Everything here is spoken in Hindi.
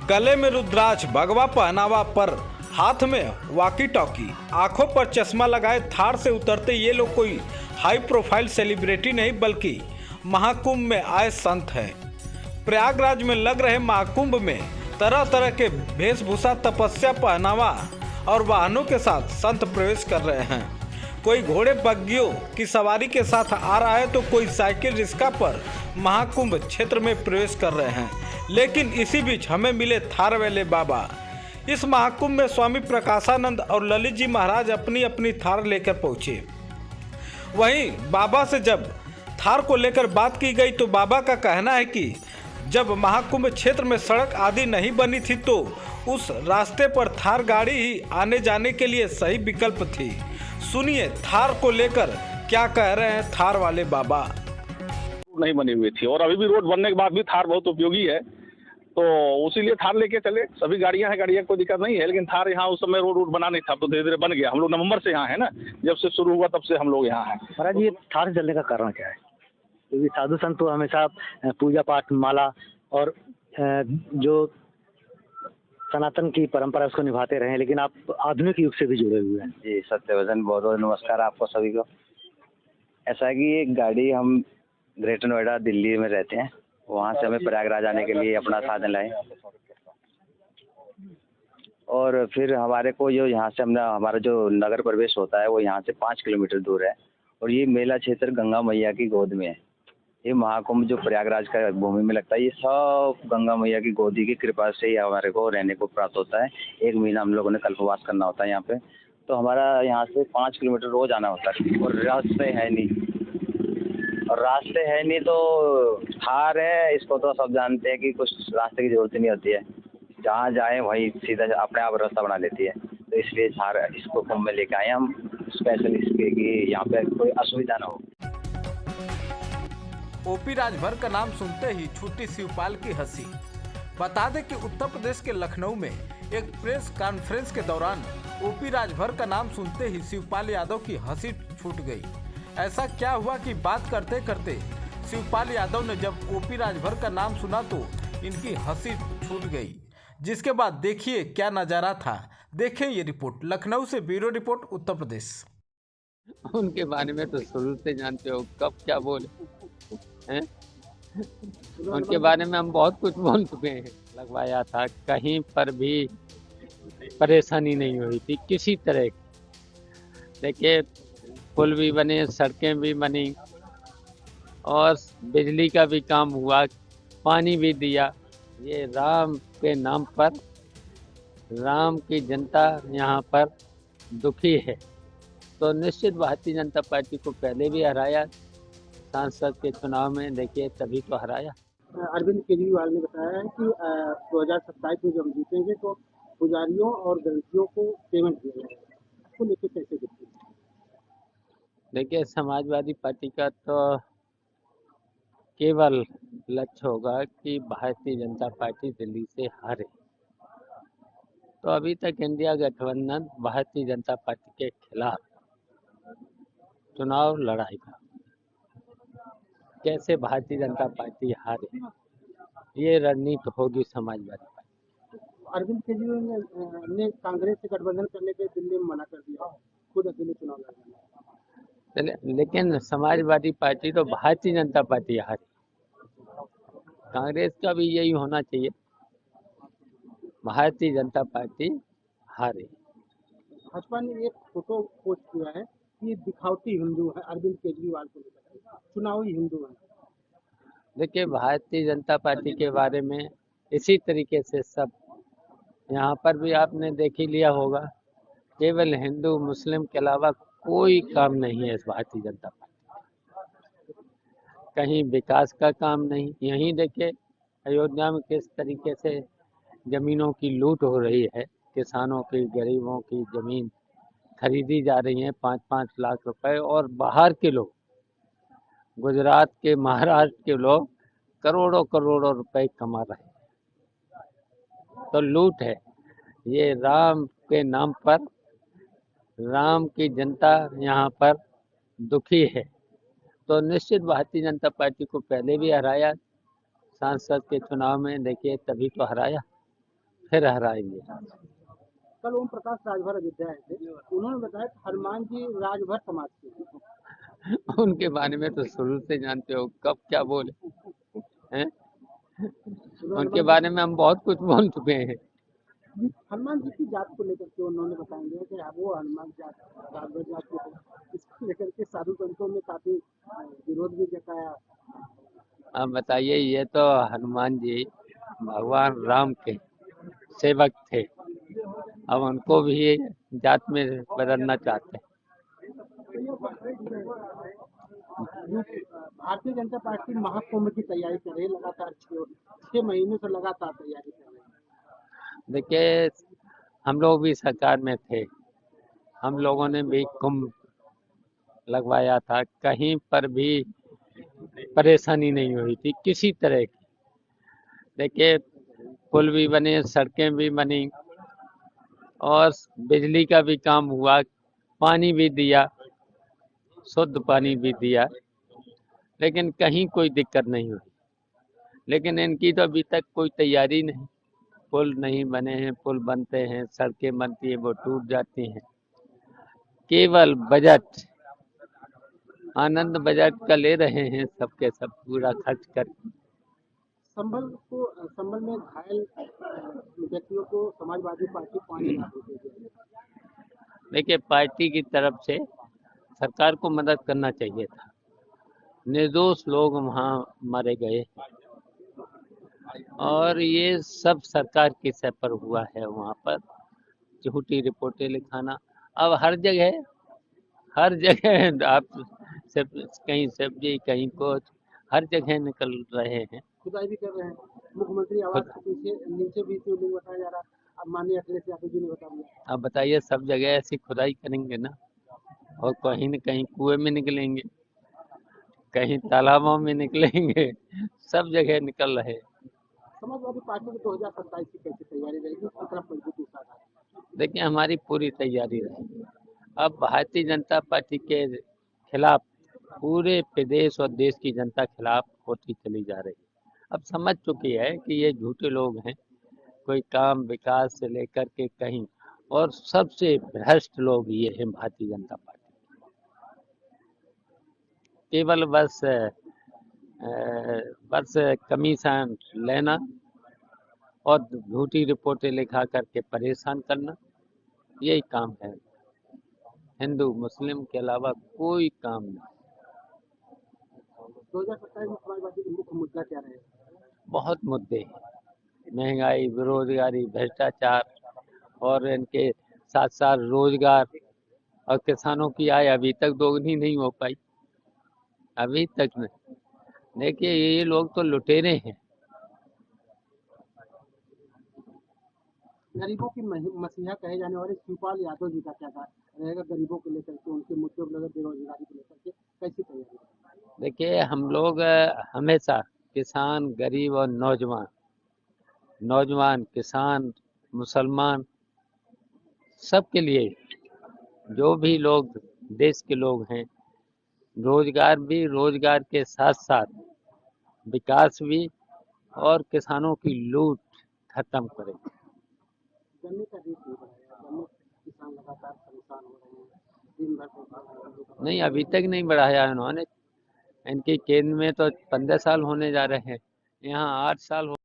गले में रुद्राक्ष, भगवा पहनावा पर हाथ में वॉकी टॉकी, आंखों पर चश्मा लगाए थार से उतरते ये लोग कोई हाई प्रोफाइल सेलिब्रिटी नहीं बल्कि महाकुंभ में आए संत हैं। प्रयागराज में लग रहे महाकुंभ में तरह तरह के वेशभूषा, तपस्या, पहनावा और वाहनों के साथ संत प्रवेश कर रहे हैं। कोई घोड़े बग्गियों की सवारी के साथ आ रहा है तो कोई साइकिल रिक्शा पर महाकुंभ क्षेत्र में प्रवेश कर रहे हैं। लेकिन इसी बीच हमें मिले थार वाले बाबा। इस महाकुंभ में स्वामी प्रकाशानंद और ललित जी महाराज अपनी अपनी थार लेकर पहुंचे। वहीं बाबा से जब थार को लेकर बात की गई तो बाबा का कहना है कि जब महाकुंभ क्षेत्र में सड़क आदि नहीं बनी थी तो उस रास्ते पर थार गाड़ी ही आने जाने के लिए सही विकल्प थी। सुनिए थार को लेकर क्या कह रहे हैं थार वाले बाबा। नहीं बनी हुई थी और अभी भी रोड बनने के बाद भी थार बहुत उपयोगी है, तो उसीलिए थार लेके चले। सभी गाड़ियां हैं, गाड़ियां कोई दिक्कत नहीं है, लेकिन थार यहाँ उस समय रोड बना नहीं था, तो धीरे धीरे बन गया। हम लोग नवंबर से यहाँ है ना, जब से शुरू हुआ तब से हम लोग यहाँ हैं। महाराज ये थार चलने का कारण क्या है? क्योंकि साधु संत तो हमेशा पूजा पाठ, माला और जो सनातन की परंपरा उसको निभाते रहे, लेकिन आप आधुनिक युग से भी जुड़े हुए हैं। जी सत्यवचन, बहुत बहुत नमस्कार आपको सभी को। ऐसा है कि ये गाड़ी हम ग्रेटर नोएडा दिल्ली में रहते हैं, वहाँ से हमें प्रयागराज आने के लिए अपना साधन लाए और फिर हमारे को जो यहाँ से हमने हमारा जो नगर प्रवेश होता है वो यहाँ से 5 किलोमीटर दूर है और ये मेला क्षेत्र गंगा मैया की गोद में है। ये महाकुंभ जो प्रयागराज का भूमि में लगता है, ये सब गंगा मैया की गोदी की कृपा से ही हमारे को रहने को प्राप्त होता है। 1 महीना हम लोगों ने कल्पवास करना होता है यहाँ पे, तो हमारा यहाँ से 5 किलोमीटर रोज आना होता है और रास्ते है नहीं तो थार है, इसको तो सब जानते हैं कि कुछ रास्ते की जरूरत नहीं होती है, जहाँ जाए वहीं सीधा अपने आप रास्ता बना लेती है। तो इसलिए थार इसको कुंभ में लेके आए हम स्पेशल, इसके कि यहाँ पे कोई असुविधा ना हो। ओपी राजभर का नाम सुनते ही छूटी शिवपाल की हंसी। बता दें कि उत्तर प्रदेश के लखनऊ में एक प्रेस कॉन्फ्रेंस के दौरान ओपी राजभर का नाम सुनते ही शिवपाल यादव की हंसी छूट गई। ऐसा क्या हुआ कि बात करते करते शिवपाल यादव ने जब ओपी राजभर का नाम सुना तो इनकी हंसी छूट गई, जिसके बाद देखिए क्या नजारा था। देखें ये रिपोर्ट। लखनऊ से ब्यूरो रिपोर्ट, उत्तर प्रदेश। उनके बारे में तो शुरू से जानते हो, कब क्या बोले हैं। उनके बारे में हम बहुत कुछ बोल चुके हैं, लगवाया था, कहीं पर भी परेशानी नहीं हुई थी किसी तरह की। देखिए पुल भी बने, सड़कें भी बनी और बिजली का भी काम हुआ, पानी भी दिया। ये राम के नाम पर राम की जनता यहाँ पर दुखी है, तो निश्चित भारतीय जनता पार्टी को पहले भी हराया, सांसद के चुनाव में देखिए तभी तो हराया। अरविंद केजरीवाल ने बताया है कि 2027 में जब जीतेंगे तो पुजारियों और ग्रंथियों को पेमेंट दिया जाएगा। इसको लेकर कैसे देखते हैं? देखिए समाजवादी पार्टी का तो केवल लक्ष्य होगा कि भारतीय जनता पार्टी दिल्ली से हारे। तो अभी तक इंडिया गठबंधन भारतीय जनता पार्टी के खिलाफ चुनाव लड़ाएगा। कैसे भारतीय जनता पार्टी हारे, ये रणनीति होगी समाजवादी पार्टी। अरविंद केजरीवाल ने कांग्रेस से गठबंधन करने के दिल्ली में मना कर दिया, खुद अकेले चुनाव लड़ेंगे। लेकिन समाजवादी पार्टी तो भारतीय जनता पार्टी हारी, कांग्रेस का भी यही होना चाहिए, भारतीय जनता पार्टी हारे। भाजपा ने एक फोटो पोस्ट किया है कि दिखावटी हिंदू है अरविंद केजरीवाल को लेकर, चुनावी हिंदू है। देखिए भारतीय जनता पार्टी के बारे में इसी तरीके से सब यहाँ पर भी आपने देख ही लिया होगा, केवल हिंदू मुस्लिम के अलावा कोई काम नहीं है इस भारतीय जनता पार्टी। कहीं विकास का काम नहीं। यहीं देखिए अयोध्या में किस तरीके से जमीनों की लूट हो रही है, किसानों की, गरीबों की जमीन खरीदी जा रही है 5-5 लाख रुपए, और बाहर के लोग, गुजरात के, महाराष्ट्र के लोग करोड़ों करोड़ों रुपए कमा रहे हैं। तो लूट है ये। राम के नाम पर राम की जनता यहाँ पर दुखी है, तो निश्चित भारतीय जनता पार्टी को पहले भी हराया, सांसद के चुनाव में देखिए तभी तो हराया। फिर हराएंगे। कल ओम प्रकाश राजभर अयोध्या आए थे, उन्होंने बताया कि हनुमान जी राजभर समाज के हैं। उनके बारे में तो शुरू से जानते हो, कब क्या बोले हैं। उनके बारे में हम बहुत कुछ बोल चुके हैं। हनुमान जी की जात को लेकर के उन्होंने बताएंगे कि वो हनुमान जात राजभर जात के थे, इसको लेकर के साधु संतों ने काफी विरोध भी जताया। अब बताइए, ये तो हनुमान जी भगवान राम के सेवक थे, अब उनको भी जात में बदलना चाहते हैं। भारतीय जनता पार्टी महाकुंभ की तैयारी कर रही है, लगातार 6 महीने से लगातार तैयारी कर रही है। देखिए, हम लोग भी सरकार में थे, हम लोगों ने भी कुंभ लगवाया था, कहीं पर भी परेशानी नहीं हुई थी किसी तरह की। देखिए, पुल भी बने, सड़कें भी बनी और बिजली का भी काम हुआ, पानी भी दिया, शुद्ध पानी भी दिया, लेकिन कहीं कोई दिक्कत नहीं हुई। लेकिन इनकी तो अभी तक कोई तैयारी नहीं, पुल नहीं बने हैं, पुल बनते हैं, सड़कें बनती है वो टूट जाती हैं। केवल बजट, आनंद बजट का ले रहे हैं, सबके सब पूरा खर्च कर। संभल में घायल व्यक्तियों को समाजवादी पार्टी 5 लाख रुपए दे। देखिए, पार्टी की तरफ से सरकार को मदद करना चाहिए था, निर्दोष लोग वहाँ मारे गए और ये सब सरकार की सह पर हुआ है। वहाँ पर झूठी रिपोर्टें लिखाना, अब हर जगह आप कहीं सब्जी, कहीं कुछ, हर जगह निकल रहे हैं। खुदाई भी कर रहे हैं, मुख्यमंत्री आवास के पीछे नीचे भी शिवलिंग बताया जा रहा है। अब माननीय अखिलेश यादव जी ने बता दिया। अब बताइए, सब जगह ऐसी खुदाई करेंगे ना, और कहीं न कहीं कुएं में निकलेंगे, कहीं तालाबों में निकलेंगे, सब जगह निकल रहे। समाजवादी पार्टी की 2027 की कैसी तैयारी रहेगी, कितना मजबूती के साथ? देखिए, हमारी पूरी तैयारी रहेगी। अब भारतीय जनता पार्टी के खिलाफ पूरे प्रदेश और देश की जनता खिलाफ होती चली जा रही है। अब समझ चुकी है कि ये झूठे लोग हैं, कोई काम विकास से लेकर के कहीं, और सबसे भ्रष्ट लोग ये हैं भारतीय जनता पार्टी। केवल बस कमीशन लेना और झूठी रिपोर्टें लिखा करके परेशान करना, यही काम है। हिंदू मुस्लिम के अलावा कोई काम नहीं। 2027 में समाजवादी का मुख्य मुद्दा क्या रहेगा? बहुत मुद्दे हैं, महंगाई, बेरोजगारी, भ्रष्टाचार, और इनके साथ साथ रोजगार, और किसानों की आय अभी तक दोगुनी नहीं हो पाई, अभी तक नहीं। देखिए, ये लोग तो लुटेरे हैं। गरीबों की मसीहा कहे जाने वाले शिवपाल यादव जी का क्या रहेगा गरीबों को लेकर के, उनके मुद्दों को लेकर, बेरोजगारी को लेकर के कैसी तैयारी? देखिए, हम लोग हमेशा किसान, गरीब और नौजवान, किसान, मुसलमान, सबके लिए, जो भी लोग देश के लोग हैं, रोजगार के साथ साथ विकास भी, और किसानों की लूट खत्म करेंगे। गन्ने का रेट नहीं बढ़ाया, गन्ने किसान लगातार परेशान हो रहे हैं, दिन भर नहीं, अभी तक नहीं बढ़ाया इन्होंने। इनके केंद्र में तो 15 साल होने जा रहे हैं, यहाँ 8 साल हो